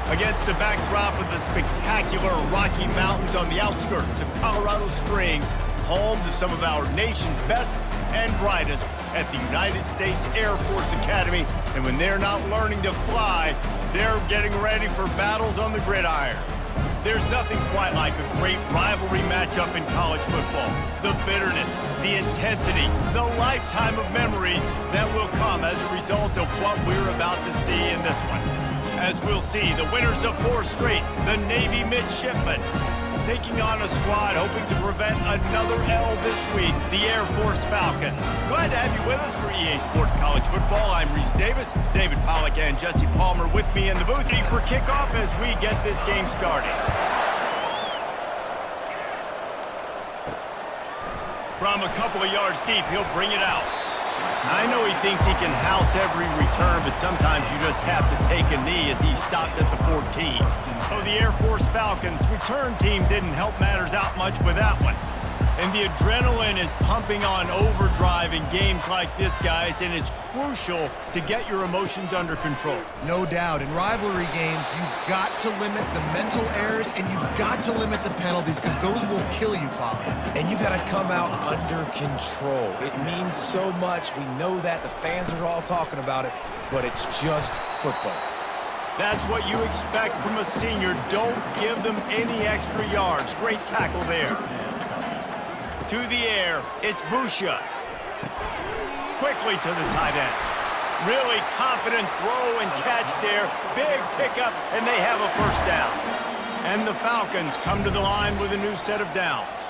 Against the backdrop of the spectacular Rocky Mountains on the outskirts of Colorado Springs, home to some of our nation's best and brightest at the United States Air Force Academy. And when they're not learning to fly, they're getting ready for battles on the gridiron. There's nothing quite like a great rivalry matchup in college football. The bitterness, the intensity, the lifetime of memories that will come as a result of what we're about to see in this one. As we'll see, the winners of 4 straight, the Navy midshipmen, taking on a squad hoping to prevent another L this week, the Air Force Falcons. Glad to have you with us for EA Sports College Football. I'm Reese Davis, David Pollack and Jesse Palmer with me in the booth for kickoff as we get this game started. From a couple of yards deep, he'll bring it out. I know he thinks he can house every return, but sometimes you just have to take a knee as he stopped at the 14. So the Air Force Falcons return team didn't help matters out much with that one. And the adrenaline is pumping on overdrive in games like this, guys, and it's crucial to get your emotions under control. No doubt. In rivalry games, you've got to limit the mental errors and you've got to limit the penalties because those will kill you, Pollard. And you got to come out under control. It means so much. We know that. The fans are all talking about it, but it's just football. That's what you expect from a senior. Don't give them any extra yards. Great tackle there. To the air, it's Busha. Quickly to the tight end. Really confident throw and catch there. Big pickup, and they have a first down. And the Falcons come to the line with a new set of downs.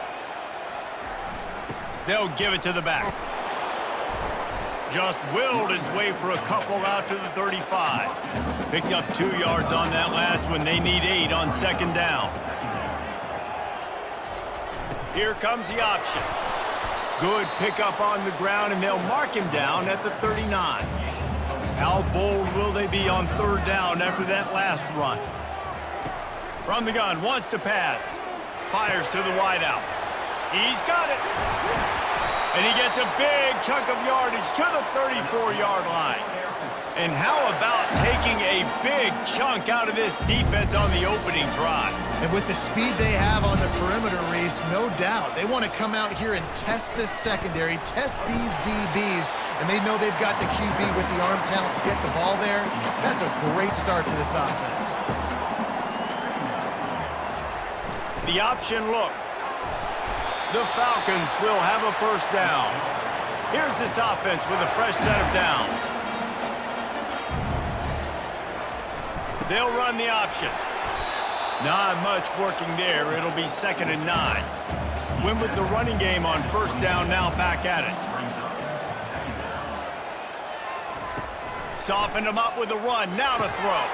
They'll give it to the back. Just willed his way for a couple out to the 35. Picked up 2 yards on that last one. They need 8 on second down. Here comes the option. Good pickup on the ground, and they'll mark him down at the 39. How bold will they be on third down after that last run? From the gun, wants to pass. Fires to the wideout. He's got it. And he gets a big chunk of yardage to the 34-yard line. And how about taking a big chunk out of this defense on the opening drive? And with the speed they have on the perimeter, Reese, no doubt, they want to come out here and test this secondary, test these DBs, and they know they've got the QB with the arm talent to get the ball there. That's a great start for this offense. The option look. The Falcons will have a first down. Here's this offense with a fresh set of downs. They'll run the option. Not much working there. It'll be 2nd and 9. Win with the running game on first down, now back at it. Softened him up with a run, now to throw.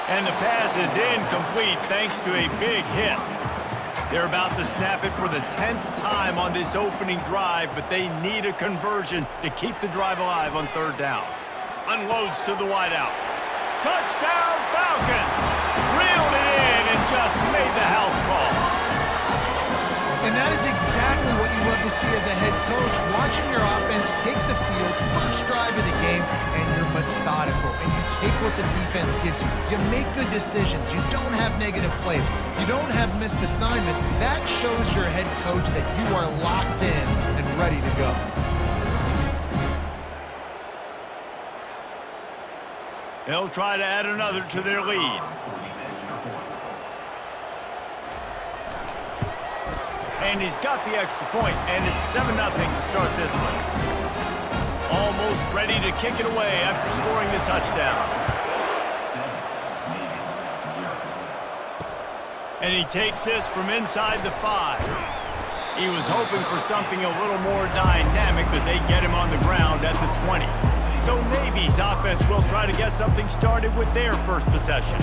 And the pass is incomplete thanks to a big hit. They're about to snap it for the 10th time on this opening drive, but they need a conversion to keep the drive alive on third down. Unloads to the wideout. Touchdown, Falcons! Reeled it in and just made the house call. And that is exactly what you love to see as a head coach, watching your offense take the field, first drive of the game, and you're methodical, and you take what the defense gives you. You make good decisions. You don't have negative plays. You don't have missed assignments. That shows your head coach that you are locked in and ready to go. They'll try to add another to their lead. And he's got the extra point, and it's 7-0 to start this one. Almost ready to kick it away after scoring the touchdown. And he takes this from inside the 5. He was hoping for something a little more dynamic, but they get him on the ground at the 20. So Navy's offense will try to get something started with their first possession.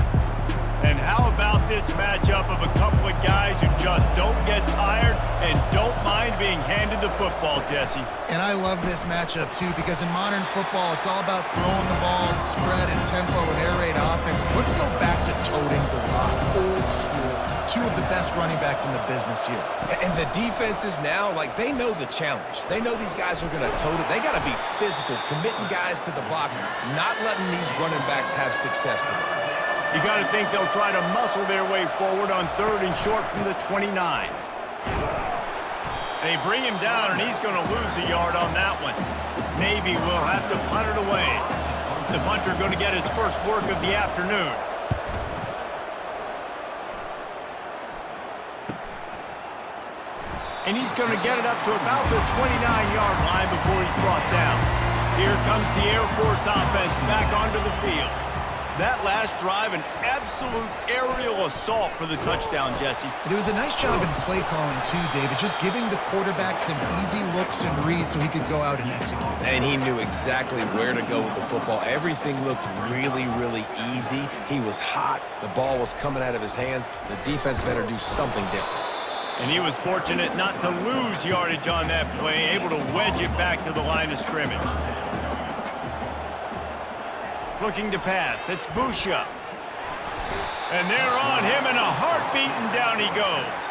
And how about this matchup of a couple of guys who just don't get tired and don't mind being handed the football, Jesse? And I love this matchup, too, because in modern football, it's all about throwing the ball and spread and tempo and air raid offenses. Let's go back to toting the rock, old school. 2 of the best running backs in the business here. And the defenses now, like, they know the challenge. They know these guys are going to tote it. They got to be physical, committing guys to the box, not letting these running backs have success today. You got to think they'll try to muscle their way forward on 3rd and short from the 29. They bring him down, and he's going to lose a yard on that one. Navy will have to punt it away. The punter going to get his first work of the afternoon. And he's going to get it up to about the 29-yard line before he's brought down. Here comes the Air Force offense back onto the field. That last drive, an absolute aerial assault for the touchdown, Jesse. It was a nice job in play calling too, David, just giving the quarterback some easy looks and reads so he could go out and execute. And he knew exactly where to go with the football. Everything looked really, really easy. He was hot. The ball was coming out of his hands. The defense better do something different. And he was fortunate not to lose yardage on that play, able to wedge it back to the line of scrimmage. Looking to pass, it's Busha. And they're on him in a heartbeat, and down he goes.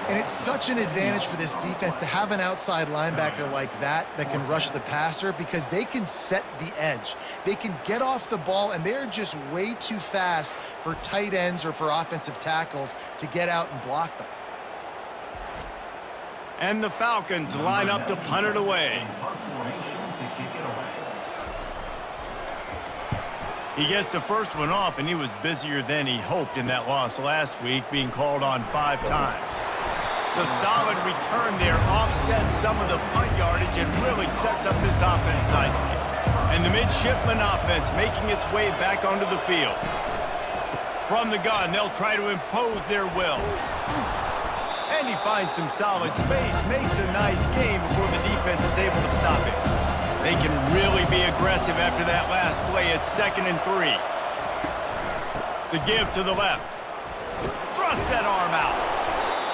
And it's such an advantage for this defense to have an outside linebacker like that can rush the passer because they can set the edge. They can get off the ball, and they're just way too fast for tight ends or for offensive tackles to get out and block them. And the Falcons line up to punt it away. He gets the first one off, and he was busier than he hoped in that loss last week, being called on 5 times. The solid return there offsets some of the punt yardage and really sets up this offense nicely. And the midshipman offense making its way back onto the field. From the gun, they'll try to impose their will. And he finds some solid space, makes a nice game before the defense is able to stop it. They can really be aggressive after that last play. It's 2nd and 3. The give to the left. Thrust that arm out.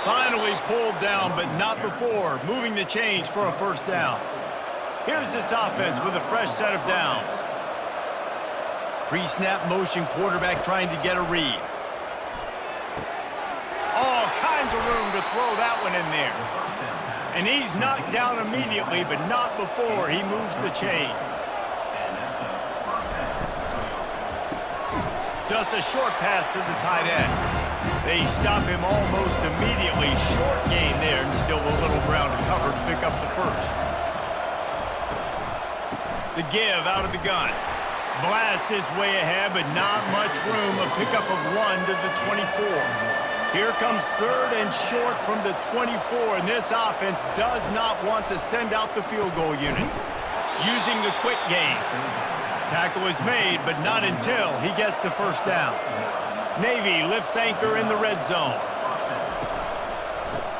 Finally pulled down, but not before. Moving the chains for a first down. Here's this offense with a fresh set of downs. Pre-snap motion quarterback trying to get a read. All kinds of room to throw that one in there. And he's knocked down immediately, but not before he moves the chains. Just a short pass to the tight end. They stop him almost immediately. Short gain there, and still a little ground to cover to pick up the first. The give out of the gun. Blast his way ahead, but not much room. A pickup of 1 to the 24. Here comes 3rd and short from the 24, and this offense does not want to send out the field goal unit. Using the quick game. Tackle is made, but not until he gets the first down. Navy lifts anchor in the red zone.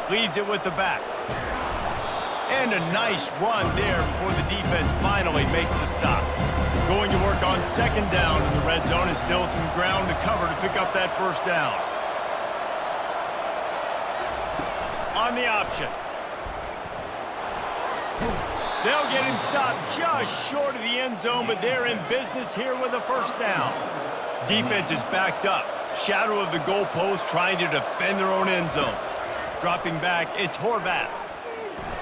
Leaves it with the back. And a nice run there before the defense finally makes the stop. Going to work on 2nd down in the red zone, and still some ground to cover to pick up that first down. On the option. They'll get him stopped just short of the end zone, but they're in business here with a first down. Defense is backed up. Shadow of the goalpost trying to defend their own end zone. Dropping back, it's Horvath.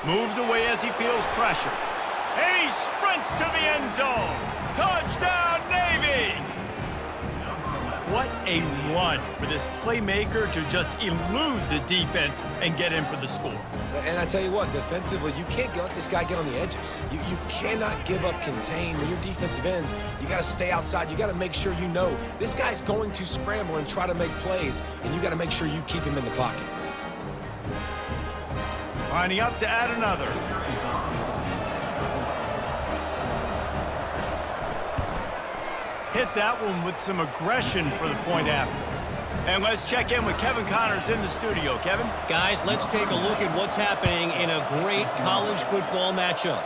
Moves away as he feels pressure. And he sprints to the end zone. Touchdown, Navy! What a run for this playmaker to just elude the defense and get in for the score. And I tell you what, defensively, you can't let this guy get on the edges. You cannot give up contain. When you're defensive ends, you got to stay outside. You got to make sure you know this guy's going to scramble and try to make plays, and you got to make sure you keep him in the pocket. Lining up to add another. Hit that one with some aggression for the point after. And let's check in with Kevin Connors in the studio. Kevin? Guys, let's take a look at what's happening in a great college football matchup.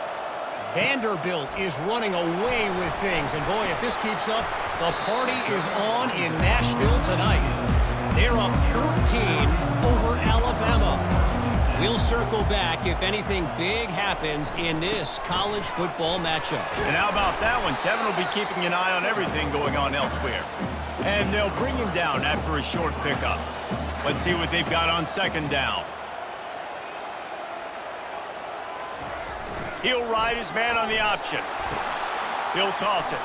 Vanderbilt is running away with things. And boy, if this keeps up, the party is on in Nashville tonight. They're up 14 over Alabama. We'll circle back if anything big happens in this college football matchup. And how about that one? Kevin will be keeping an eye on everything going on elsewhere. And they'll bring him down after a short pickup. Let's see what they've got on 2nd down. He'll ride his man on the option. He'll toss it.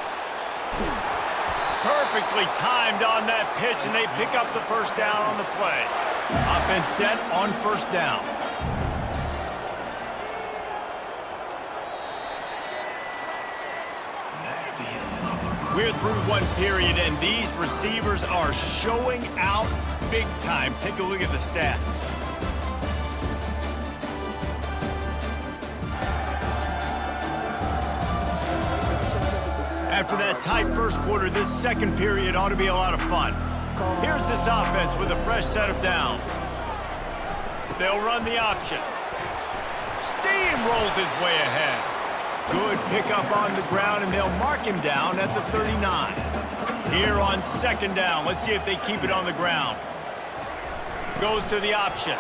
Perfectly timed on that pitch, and they pick up the first down on the play. Offense set on first down. We're through one period, and these receivers are showing out big time. Take a look at the stats. After that tight first quarter, this second period ought to be a lot of fun. Here's this offense with a fresh set of downs. They'll run the option. Steamrolls his way ahead. Good pickup on the ground, and they'll mark him down at the 39. Here on second down, let's see if they keep it on the ground. Goes to the option.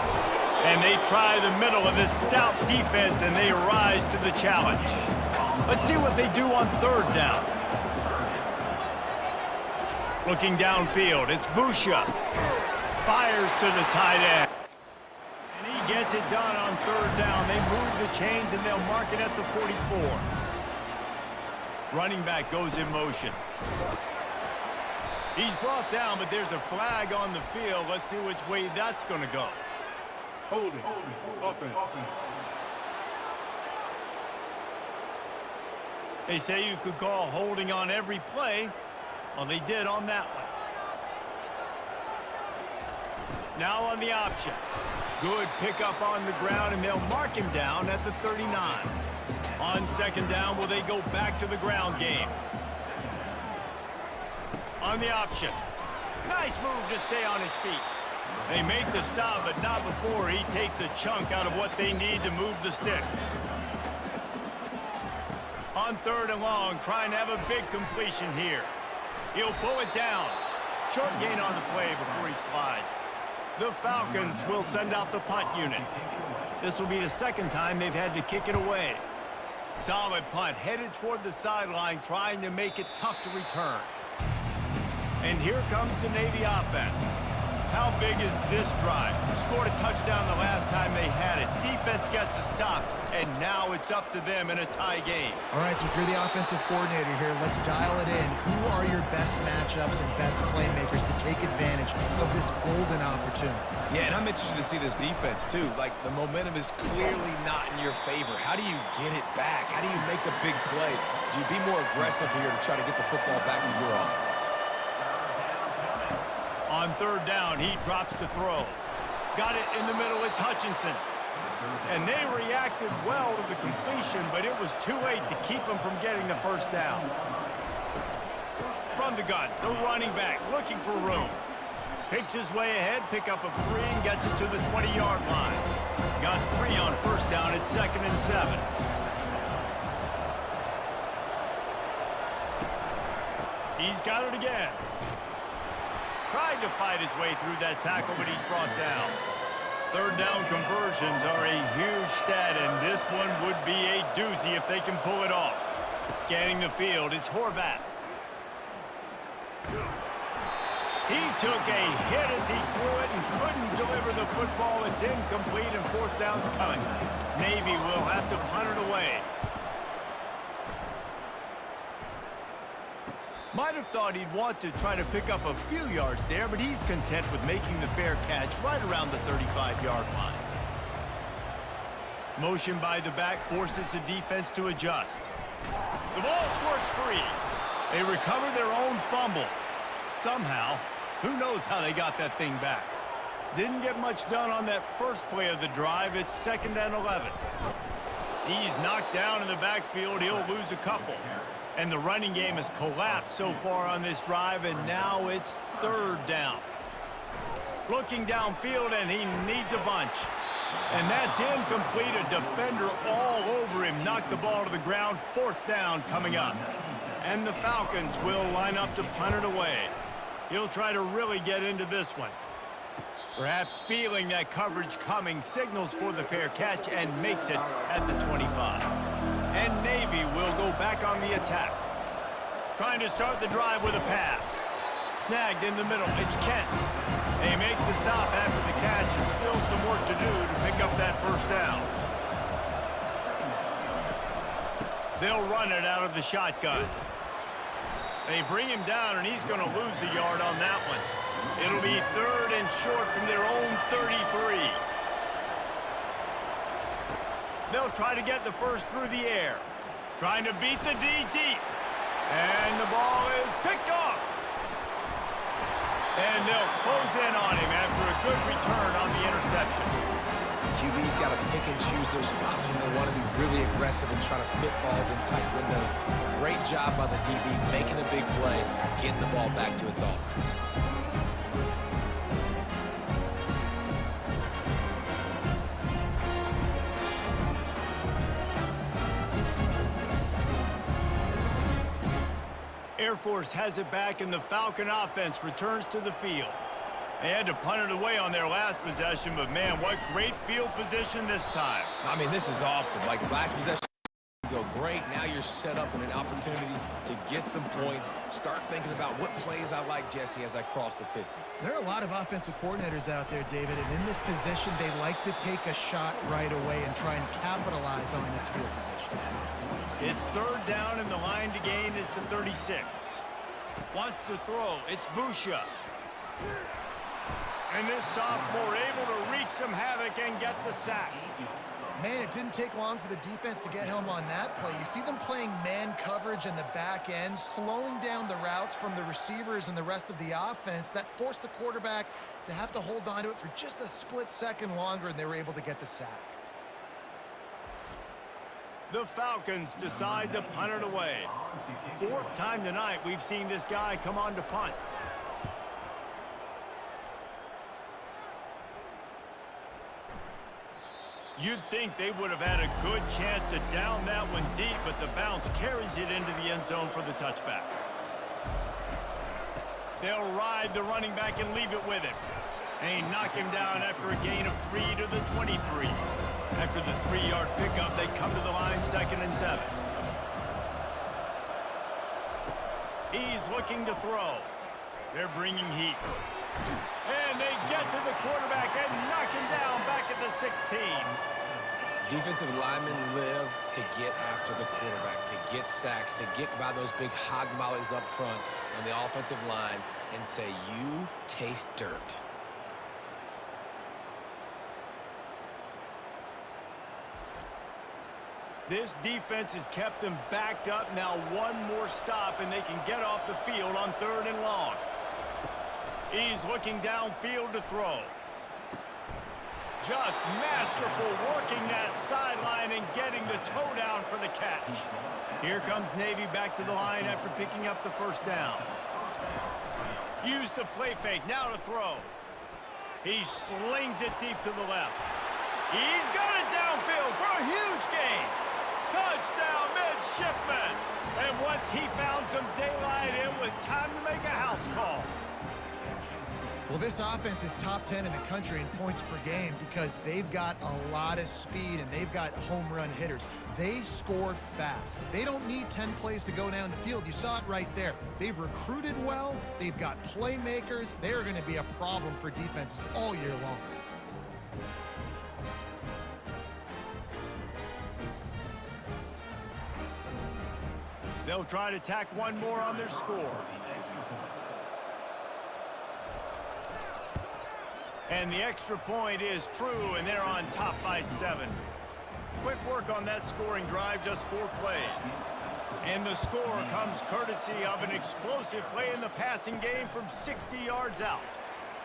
And they try the middle of this stout defense, and they rise to the challenge. Let's see what they do on third down. Looking downfield, it's Busha. Fires to the tight end. And he gets it done on third down. They move the chains, and they'll mark it at the 44. Running back goes in motion. He's brought down, but there's a flag on the field. Let's see which way that's going to go. Holding. Offense. They say you could call holding on every play. Well, they did on that one. Now on the option. Good pickup on the ground, and they'll mark him down at the 39. On second down, will they go back to the ground game? On the option. Nice move to stay on his feet. They make the stop, but not before he takes a chunk out of what they need to move the sticks. On third and long, trying to have a big completion here. He'll pull it down. Short gain on the play before he slides. The Falcons will send out the punt unit. This will be the second time they've had to kick it away. Solid punt, headed toward the sideline, trying to make it tough to return. And here comes the Navy offense. How big is this drive? Scored a touchdown the last time they had it. Defense gets a stop, and now it's up to them in a tie game. All right, so if you're the offensive coordinator here, let's dial it in. Who are your best matchups and best playmakers to take advantage of this golden opportunity? Yeah, and I'm interested to see this defense, too. Like, the momentum is clearly not in your favor. How do you get it back? How do you make a big play? Do you be more aggressive here to try to get the football back to your offense? On third down, he drops to throw. Got it in the middle, it's Hutchinson. And they reacted well to the completion, but it was too late to keep him from getting the first down. From the gun, the running back looking for room. Picks his way ahead, pick up of 3, and gets it to the 20-yard line. Got 3 on first down at 2nd and 7. He's got it again. Tried to fight his way through that tackle, but he's brought down. Third down conversions are a huge stat, and this one would be a doozy if they can pull it off. Scanning the field, it's Horvat. He took a hit as he threw it and couldn't deliver the football. It's incomplete, and fourth down's coming. Navy will have to punt it away. Might have thought he'd want to try to pick up a few yards there, but he's content with making the fair catch right around the 35-yard line. Motion by the back forces the defense to adjust. The ball squirts free. They recover their own fumble. Somehow, who knows how they got that thing back. Didn't get much done on that first play of the drive. It's 2nd and 11. He's knocked down in the backfield. He'll lose a couple. And the running game has collapsed so far on this drive, and now it's third down. Looking downfield, and he needs a bunch. And that's incomplete. A defender all over him. Knocked the ball to the ground. Fourth down coming up. And the Falcons will line up to punt it away. He'll try to really get into this one. Perhaps feeling that coverage coming, signals for the fair catch and makes it at the 25. And Navy will go back on the attack. Trying to start the drive with a pass. Snagged in the middle. It's Kent. They make the stop after the catch, and still some work to do to pick up that first down. They'll run it out of the shotgun. They bring him down, and he's going to lose a yard on that one. It'll be 3rd and short from their own 33. They'll try to get the first through the air. Trying to beat the D deep. And the ball is picked off. And they'll close in on him after a good return on the interception. QB's got to pick and choose their spots when they want to be really aggressive and try to fit balls in tight windows. Great job by the DB making a big play, getting the ball back to its offense. Air Force has it back, and the Falcon offense returns to the field. They had to punt it away on their last possession, but man, what great field position this time. I mean, this is awesome. Like, last possession go great. Now you're set up in an opportunity to get some points. Start thinking about what plays I like, Jesse, as I cross the 50. There are a lot of offensive coordinators out there, David, and in this position, they like to take a shot right away and try and capitalize on this field position. It's 3rd down, and the line to gain is to 36. Wants to throw. It's Busha. And this sophomore able to wreak some havoc and get the sack. Man, it didn't take long for the defense to get home on that play. You see them playing man coverage in the back end, slowing down the routes from the receivers and the rest of the offense. That forced the quarterback to have to hold on to it for just a split second longer, and they were able to get the sack. The Falcons decide to punt it away. 4th time tonight we've seen this guy come on to punt. You'd think they would have had a good chance to down that one deep, but the bounce carries it into the end zone for the touchback. They'll ride the running back and leave it with him. And he knock him down after a gain of 3 to the 23. After the 3-yard pickup, they come to the line 2nd and 7. He's looking to throw. They're bringing heat. And they get to the quarterback and knock him down back at the 16. Defensive linemen live to get after the quarterback, to get sacks, to get by those big hog mollies up front on the offensive line and say, you taste dirt. This defense has kept them backed up. Now one more stop, and they can get off the field on 3rd and long. He's looking downfield to throw. Just masterful working that sideline and getting the toe down for the catch. Here comes Navy back to the line after picking up the 1st down. Use the play fake, now to throw. He slings it deep to the left. He's got it downfield for a huge gain. Touchdown, midshipman. And once he found some daylight, it was time to make a house call. Well, this offense is top 10 in the country in points per game because they've got a lot of speed and they've got home run hitters. They score fast. They don't need 10 plays to go down the field. You saw it right there. They've recruited well. They've got playmakers. They're going to be a problem for defenses all year long. They'll try to tack one more on their score. And the extra point is true, and they're on top by 7. Quick work on that scoring drive, just 4 plays. And the score comes courtesy of an explosive play in the passing game from 60 yards out.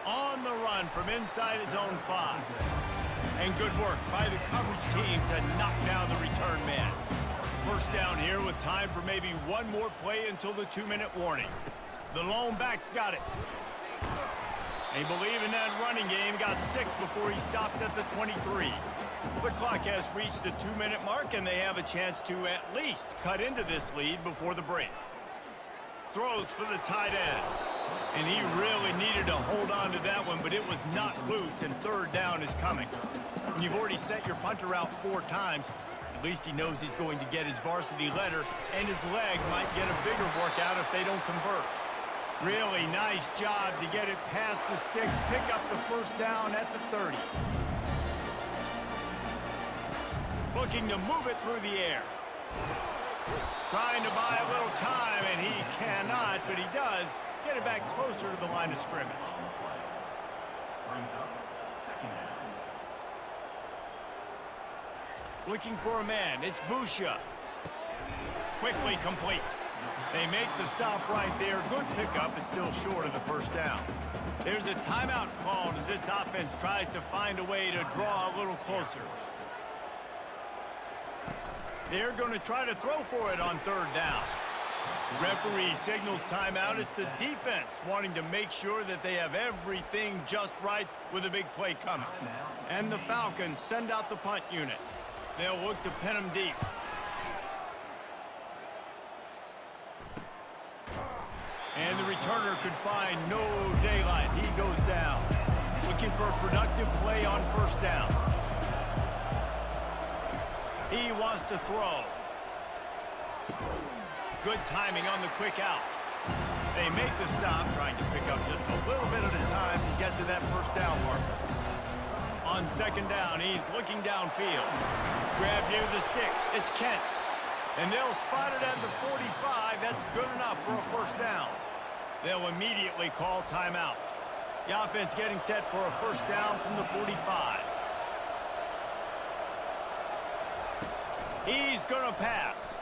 On the run from inside his own 5. And good work by the coverage team to knock down the return man. First down here with time for maybe one more play until the 2-minute warning. The lone back's got it. They believe in that running game, got 6 before he stopped at the 23. The clock has reached the 2-minute mark, and they have a chance to at least cut into this lead before the break. Throws for the tight end. And he really needed to hold on to that one, but it was not loose, and 3rd down is coming. When you've already set your punter out 4 times, at least he knows he's going to get his varsity letter, and his leg might get a bigger workout if they don't convert. Really nice job to get it past the sticks, pick up the 1st down at the 30. Looking to move it through the air. Trying to buy a little time, and he cannot, but he does get it back closer to the line of scrimmage. Looking for a man. It's Busha. Quickly complete. They make the stop right there. Good pickup, but still short of the first down. There's a timeout called as this offense tries to find a way to draw a little closer. They're going to try to throw for it on third down. Referee signals timeout. It's the defense wanting to make sure that they have everything just right with a big play coming. And the Falcons send out the punt unit. They'll look to pin them deep. And the returner could find no daylight. He goes down. Looking for a productive play on first down. He wants to throw. Good timing on the quick out. They make the stop, trying to pick up just a little bit at a time to get to that first down marker. On second down, he's looking downfield. Grab near the sticks. It's Kent. And they'll spot it at the 45. That's good enough for a first down. They'll immediately call timeout. The offense getting set for a first down from the 45. He's going to pass.